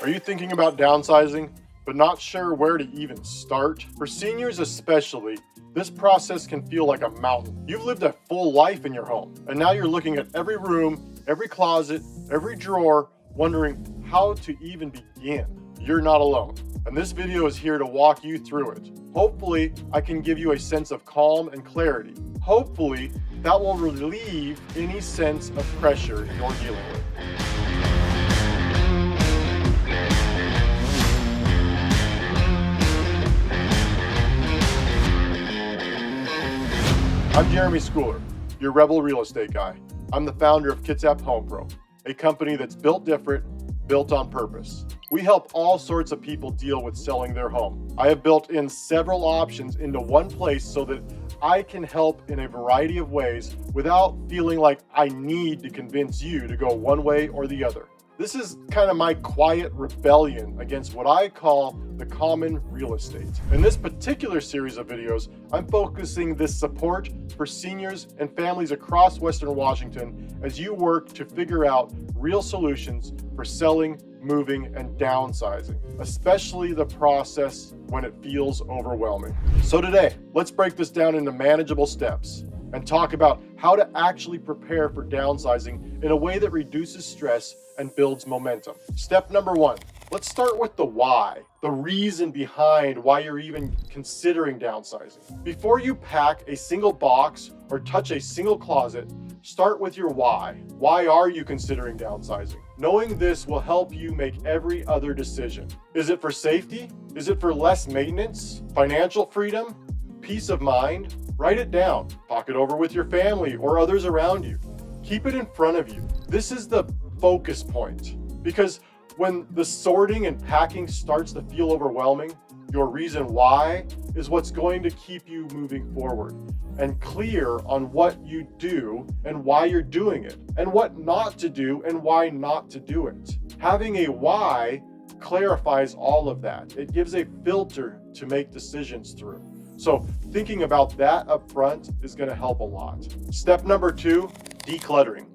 Are you thinking about downsizing, but not sure where to even start? For seniors especially, this process can feel like a mountain. You've lived a full life in your home, and now you're looking at every room, every closet, every drawer, wondering how to even begin. You're not alone, and this video is here to walk you through it. Hopefully, I can give you a sense of calm and clarity. Hopefully, that will relieve any sense of pressure you're dealing with. I'm Jeremy Schooler, your rebel real estate guy. I'm the founder of Kitsap Home Pro, a company that's built different, built on purpose. We help all sorts of people deal with selling their home. I have built in several options into one place so that I can help in a variety of ways without feeling like I need to convince you to go one way or the other. This is kind of my quiet rebellion against what I call the common real estate. In this particular series of videos, I'm focusing this support for seniors and families across Western Washington as you work to figure out real solutions for selling, moving, and downsizing, especially the process when it feels overwhelming. So today, let's break this down into manageable steps and talk about how to actually prepare for downsizing in a way that reduces stress and builds momentum. Step number one, let's start with the why, the reason behind why you're even considering downsizing. Before you pack a single box or touch a single closet, start with your why. Why are you considering downsizing? Knowing this will help you make every other decision. Is it for safety? Is it for less maintenance? Financial freedom? Peace of mind? Write it down. Talk it over with your family or others around you. Keep it in front of you. This is the focus point, because when the sorting and packing starts to feel overwhelming, your reason why is what's going to keep you moving forward and clear on what you do and why you're doing it, and what not to do and why not to do it. Having a why clarifies all of that. It gives a filter to make decisions through. So thinking about that up front is going to help a lot. Step number two, decluttering.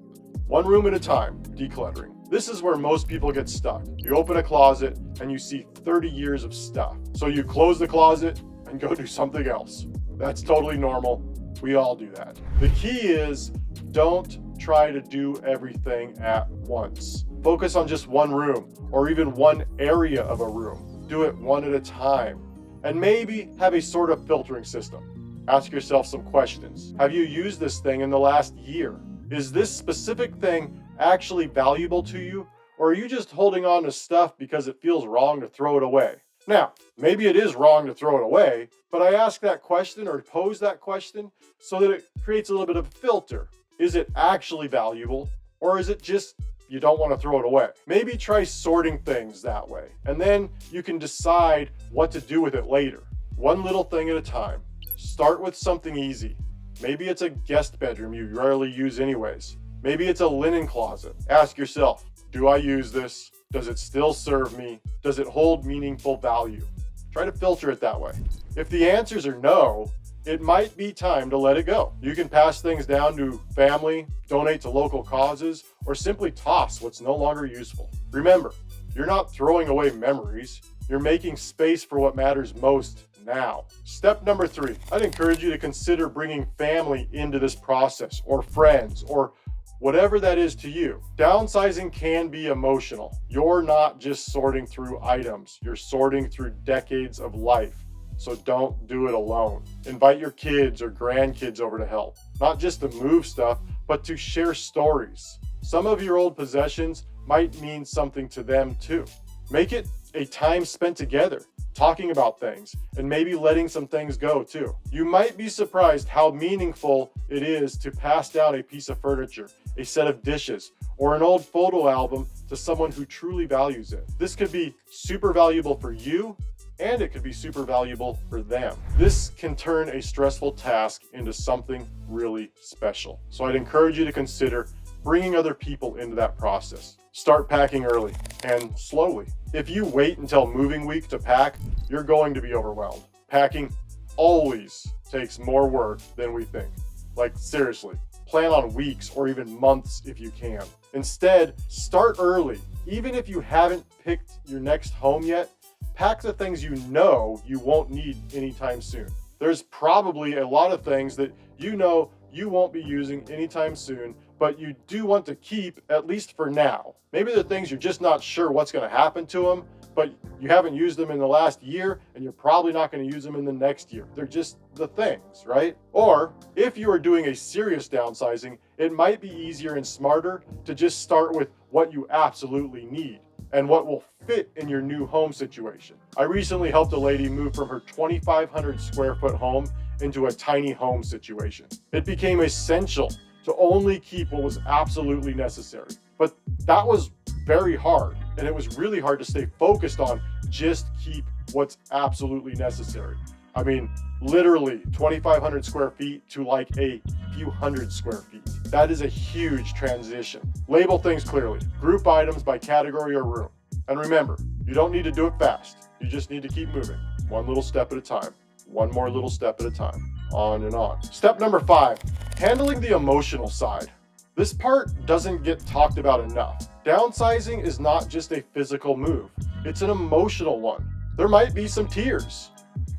One room at a time, decluttering. This is where most people get stuck. You open a closet and you see 30 years of stuff. So you close the closet and go do something else. That's totally normal. We all do that. The key is don't try to do everything at once. Focus on just one room or even one area of a room. Do it one at a time. And maybe have a sort of filtering system. Ask yourself some questions. Have you used this thing in the last year? Is this specific thing actually valuable to you? Or are you just holding on to stuff because it feels wrong to throw it away? Now, maybe it is wrong to throw it away, but I ask that question or pose that question so that it creates a little bit of a filter. Is it actually valuable, or is it just you don't want to throw it away? Maybe try sorting things that way, and then you can decide what to do with it later. One little thing at a time. Start with something easy. Maybe it's a guest bedroom you rarely use anyways. Maybe it's a linen closet. Ask yourself, do I use this? Does it still serve me? Does it hold meaningful value? Try to filter it that way. If the answers are no, it might be time to let it go. You can pass things down to family, donate to local causes, or simply toss what's no longer useful. Remember, you're not throwing away memories. You're making space for what matters most now. Step number three, I'd encourage you to consider bringing family into this process, or friends, or whatever that is to you. Downsizing can be emotional. You're not just sorting through items, you're sorting through decades of life. So don't do it alone. Invite your kids or grandkids over to help, not just to move stuff, but to share stories. Some of your old possessions might mean something to them too. Make it a time spent together, talking about things, and maybe letting some things go too. You might be surprised how meaningful it is to pass down a piece of furniture, a set of dishes, or an old photo album to someone who truly values it. This could be super valuable for you, and it could be super valuable for them. This can turn a stressful task into something really special. So I'd encourage you to consider bringing other people into that process. Start packing early and slowly. If you wait until moving week to pack, you're going to be overwhelmed. Packing always takes more work than we think. Like seriously, plan on weeks or even months if you can. Instead, start early. Even if you haven't picked your next home yet, pack the things you know you won't need anytime soon. There's probably a lot of things that you know you won't be using anytime soon, but you do want to keep, at least for now. Maybe there are things you're just not sure what's going to happen to them, but you haven't used them in the last year, and you're probably not going to use them in the next year. They're just the things, right? Or if you are doing a serious downsizing, it might be easier and smarter to just start with what you absolutely need and what will fit in your new home situation. I recently helped a lady move from her 2,500 square foot home into a tiny home situation. It became essential to only keep what was absolutely necessary. But that was very hard, and it was really hard to stay focused on just keep what's absolutely necessary. I mean, literally 2,500 square feet to like a few hundred square feet. That is a huge transition. Label things clearly. Group items by category or room. And remember, you don't need to do it fast. You just need to keep moving. One little step at a time. One more little step at a time. On and on. Step number 5, handling the emotional side. This part doesn't get talked about enough. Downsizing is not just a physical move. It's an emotional one. There might be some tears.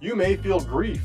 You may feel grief,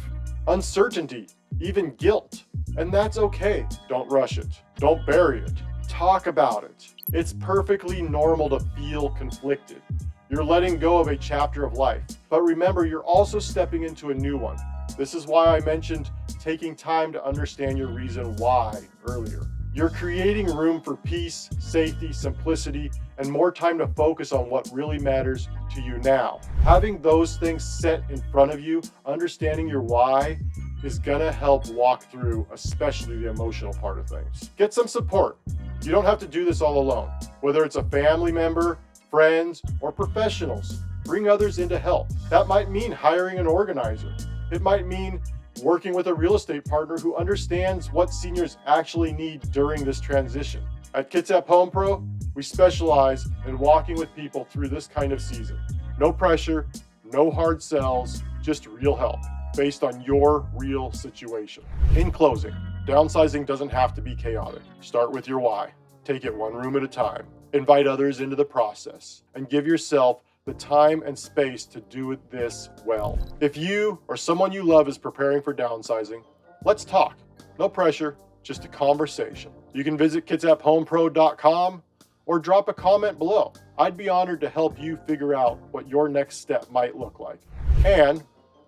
uncertainty, even guilt. And that's okay. Don't rush it. Don't bury it. Talk about it. It's perfectly normal to feel conflicted. You're letting go of a chapter of life. But remember, you're also stepping into a new one. This is why I mentioned taking time to understand your reason why earlier. You're creating room for peace, safety, simplicity, and more time to focus on what really matters to you now. Having those things set in front of you, understanding your why, is gonna help walk through, especially the emotional part of things. Get some support. You don't have to do this all alone. Whether it's a family member, friends, or professionals, bring others in to help. That might mean hiring an organizer. It might mean working with a real estate partner who understands what seniors actually need during this transition. At Kitsap Home Pro, we specialize in walking with people through this kind of season. No pressure, no hard sells, just real help based on your real situation. In closing, downsizing doesn't have to be chaotic. Start with your why. Take it one room at a time. Invite others into the process and give yourself the time and space to do this well. If you or someone you love is preparing for downsizing, let's talk. No pressure, just a conversation. You can visit kitsaphomepro.com or drop a comment below. I'd be honored to help you figure out what your next step might look like. And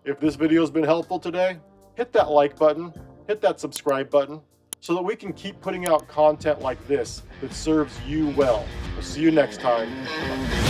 if this video has been helpful today, hit that like button, hit that subscribe button, so that we can keep putting out content like this that serves you well. We'll see you next time.